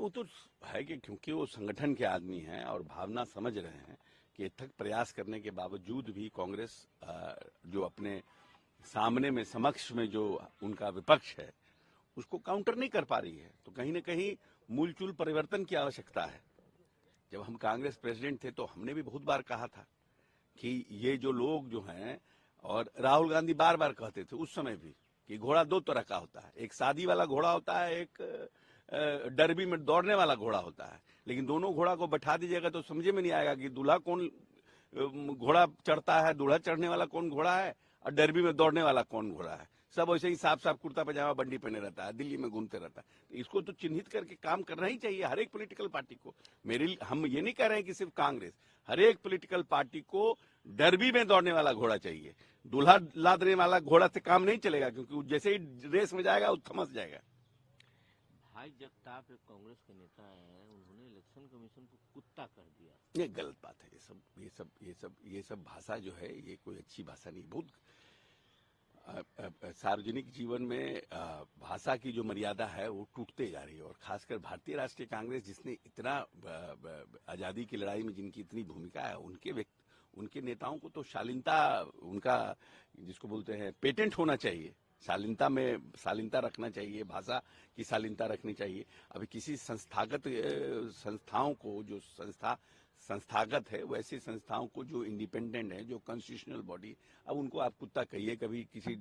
वो तो है कि क्योंकि वो संगठन के आदमी हैं और भावना समझ रहे हैं कि अथक प्रयास करने के बावजूद भी कांग्रेस जो अपने सामने में समक्ष में जो उनका विपक्ष है उसको काउंटर नहीं कर पा रही है। तो कहीं ना कहीं मूलचूल परिवर्तन की आवश्यकता है। जब हम कांग्रेस प्रेसिडेंट थे तो हमने भी बहुत बार कहा था कि ये जो लोग जो हैं, और राहुल गांधी बार बार कहते थे उस समय भी कि घोड़ा दो तरह का होता है, एक शादी वाला घोड़ा होता है, एक डरबी में दौड़ने वाला घोड़ा होता है। लेकिन दोनों घोड़ा को बैठा दीजिएगा तो समझे में नहीं आएगा कि दूल्हा कौन घोड़ा चढ़ता है, दूल्हा चढ़ने वाला कौन घोड़ा है और डरबी में दौड़ने वाला कौन घोड़ा है। सब वैसे ही साफ साफ कुर्ता पजामा बंडी पहने रहता है, दिल्ली में घूमते रहता है। तो इसको तो चिन्हित करके काम करना ही चाहिए हर एक पॉलिटिकल पार्टी को। हम ये नहीं कह रहे हैं कि सिर्फ कांग्रेस, हर एक पॉलिटिकल पार्टी को डरबी में दौड़ने वाला घोड़ा चाहिए। दूल्हा लादने वाला घोड़ा से काम नहीं चलेगा, क्योंकि जैसे ही रेस में जाएगा वो थमस जाएगा। भाई जगताप एक कांग्रेस के नेता हैं, उन्होंने इलेक्शन कमीशन को कुत्ता कर दिया। ये गलत बात है। ये सब भाषा जो है ये कोई अच्छी भाषा नहीं। बहुत सार्वजनिक जीवन में भाषा की जो मर्यादा है वो टूटते जा रही है। और खासकर भारतीय राष्ट्रीय कांग्रेस जिसने इतना आजादी की लड़ाई में जिनकी इतनी भूमिका है, उनके नेताओं को तो शालीनता, उनका जिसको बोलते हैं पेटेंट होना चाहिए। शालीनता में शालीनता रखना चाहिए, भाषा की शालीनता रखनी चाहिए। अभी किसी संस्थाओं को जो संस्थागत है, वैसी संस्थाओं को जो इंडिपेंडेंट है, जो कॉन्स्टिट्यूशनल बॉडी, अब उनको आप कुत्ता कहिए, कभी किसी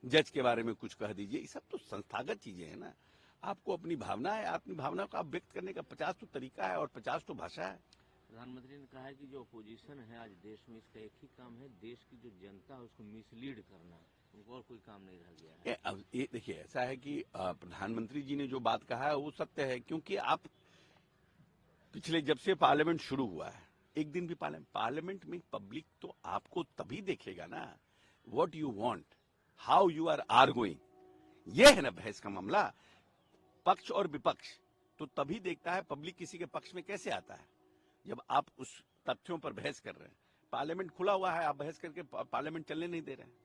जज के बारे में कुछ कह दीजिए, ये सब तो संस्थागत चीजें हैं ना। आपको अपनी भावना है, अपनी भावना को आप व्यक्त करने का 50 तो तरीका है और 50 तो भाषा है। प्रधानमंत्री ने कहा है कि जो अपोजिशन है आज देश में, इसका एक ही काम है, देश की जो जनता है उसको मिसलीड करना, उनको और कोई काम नहीं रह गया है। अब ये देखिए, ऐसा है कि प्रधानमंत्री जी ने जो बात कहा है वो सत्य है। क्योंकि आप पिछले जब से पार्लियामेंट शुरू हुआ है, एक दिन भी पार्लियामेंट में पब्लिक तो आपको तभी देखेगा ना, what you want, how you are arguing. ये है ना बहस का मामला। पक्ष और विपक्ष तो तभी देखता है पब्लिक किसी के पक्ष में कैसे आता है, जब आप उस तथ्यों पर बहस कर रहे हैं। पार्लियामेंट खुला हुआ है, आप बहस करके पार्लियामेंट चलने नहीं दे रहे हैं।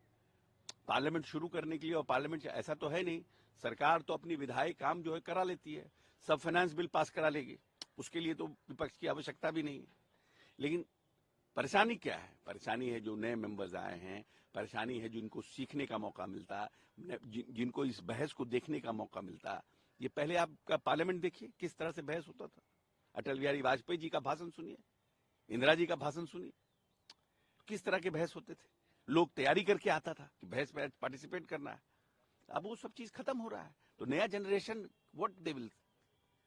पार्लियामेंट शुरू करने के लिए, और पार्लियामेंट ऐसा तो है नहीं, सरकार तो अपनी विधायी काम जो है करा लेती है, सब फाइनेंस बिल पास करा लेगी, उसके लिए तो विपक्ष की आवश्यकता भी नहीं है। लेकिन परेशानी क्या है? परेशानी है जो नए मेंबर्स आए हैं, परेशानी है जिनको सीखने का मौका मिलता, जिनको इस बहस को देखने का मौका मिलता। ये पहले आपका पार्लियामेंट देखिए किस तरह से बहस होता था। अटल बिहारी वाजपेयी जी का भाषण सुनिए, इंदिरा जी का भाषण सुनिए, किस तरह के बहस होते थे। लोग तैयारी करके आता था कि बहस में पार्टिसिपेट करना है। अब वो सब चीज खत्म हो रहा है। तो नया generation what they will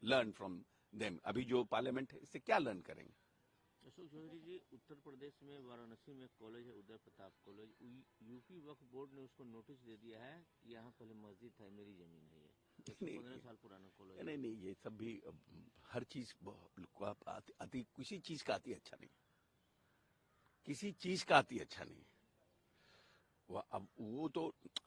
learn from them. अभी जो पार्लियामेंट है इससे क्या लर्न करेंगे? अशोक चौधरी जी, उत्तर प्रदेश में वाराणसी में कॉलेज है, उदय प्रताप कॉलेज, यूपी वक्फ बोर्ड ने उसको नोटिस दे दिया है कि यहाँ पहले मस्जिद था, मेरी जमीन है। ये 15 साल पुराना कॉलेज। नहीं, ये सब भी हर चीज किसी चीज का अति अच्छा नहीं, किसी चीज का अति अच्छा नहीं। अब वो तो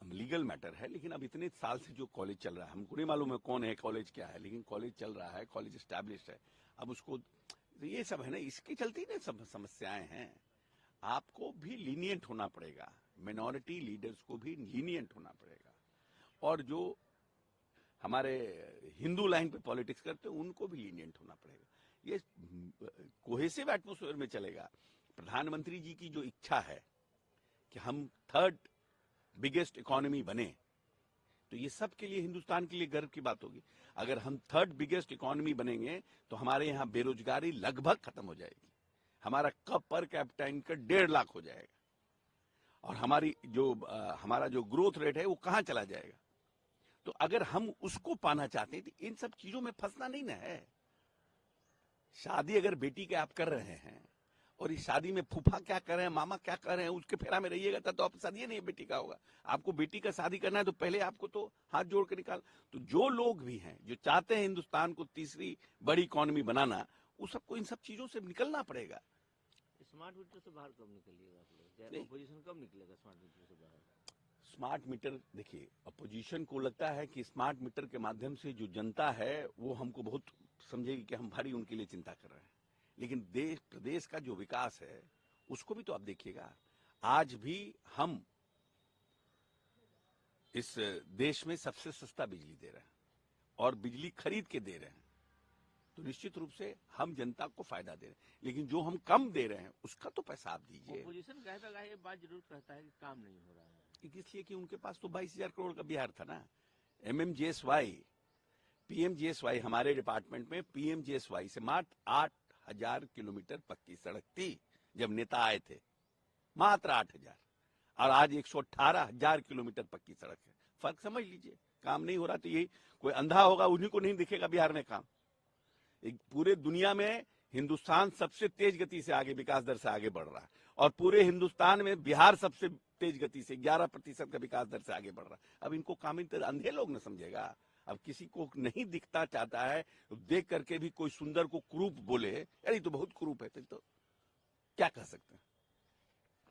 लीगल मैटर है, लेकिन अब इतने साल से जो कॉलेज चल रहा है, हमको नहीं मालूम है कौन है कॉलेज क्या है, लेकिन कॉलेज चल रहा है, कॉलेज एस्टैब्लिश्ड है। अब उसको तो ये सब है ना, इसके चलते ही ना सब समस्याएं हैं। आपको भी लीनियंट होना पड़ेगा, मिनॉरिटी लीडर्स को भी लीनियंट होना पड़ेगा, और जो हमारे हिंदू लाइन पे पॉलिटिक्स करते हैं उनको भी लीनियंट होना पड़ेगा। ये कोहेसिव एटमॉस्फेयर में चलेगा। प्रधानमंत्री जी की जो इच्छा है कि हम थर्ड बिगेस्ट इकोनॉमी बने, तो ये सब के लिए, हिंदुस्तान के लिए गर्व की बात होगी। अगर हम थर्ड बिगेस्ट इकोनॉमी बनेंगे तो हमारे यहाँ बेरोजगारी लगभग खत्म हो जाएगी, हमारा cup per capita income 1.5 lakh हो जाएगा, और हमारा जो ग्रोथ रेट है वो कहां चला जाएगा। तो अगर हम उसको पाना चाहते हैं तो इन सब चीजों में फंसना नहीं ना है। शादी अगर बेटी के आप कर रहे हैं और इस शादी में फूफा क्या कर रहे हैं, मामा क्या कर रहे हैं, उसके फेरा में रहिएगा तो आप शादी नहीं बेटी का होगा। आपको बेटी का शादी करना है तो पहले आपको तो हाथ जोड़ के निकाल। तो जो लोग भी हैं जो चाहते हैं हिंदुस्तान को तीसरी बड़ी इकोनॉमी बनाना, उस सबको इन सब चीजों से निकलना पड़ेगा। स्मार्ट मीटर से बाहर कब निकलिएगा आप लोग? अपोजिशन कब निकलेगा स्मार्ट मीटर से बाहर? स्मार्ट मीटर, देखिए, अपोजिशन को लगता है कि स्मार्ट मीटर के माध्यम से जो जनता है वो हमको बहुत समझेगी कि हम भारी उनके लिए चिंता कर रहे हैं। लेकिन प्रदेश का जो विकास है उसको भी तो आप देखिएगा। आज भी हम इस देश में सबसे सस्ता बिजली दे रहे हैं और बिजली खरीद के दे रहे हैं। तो निश्चित रूप से हम जनता को फायदा दे रहे हैं, लेकिन जो हम कम दे रहे हैं उसका तो पैसा आप दीजिए। ऑपोजिशन कहता है, ये बात जरूर कहता है कि काम नहीं हो रहा है, इसलिए कि उनके पास तो 22,000 करोड़ का बिहार था ना। MMGSY, PMGSY, हमारे डिपार्टमेंट में PMGSY से मात्र 8,000 किलोमीटर पक्की सड़क थी जब नेता आए थे, मात्र 8,000, और आज 118,000 किलोमीटर पक्की सड़क है। फर्क समझ लीजिए। काम नहीं हो रहा तो यही कोई अंधा होगा, उन्हीं को नहीं दिखेगा बिहार में काम। एक पूरे दुनिया में हिंदुस्तान सबसे तेज गति से आगे, विकास दर से आगे बढ़ रहा है, और पूरे हिंदुस्तान में बिहार सबसे तेज गति से 11% का विकास दर से आगे बढ़ रहा है। अब इनको काम अंधे लोग न समझेगा। अब किसी को नहीं दिखता चाहता है, देख करके भी कोई सुंदर को क्रूप बोले, यार ये तो बहुत क्रूप है, तो क्या कह सकते हैं।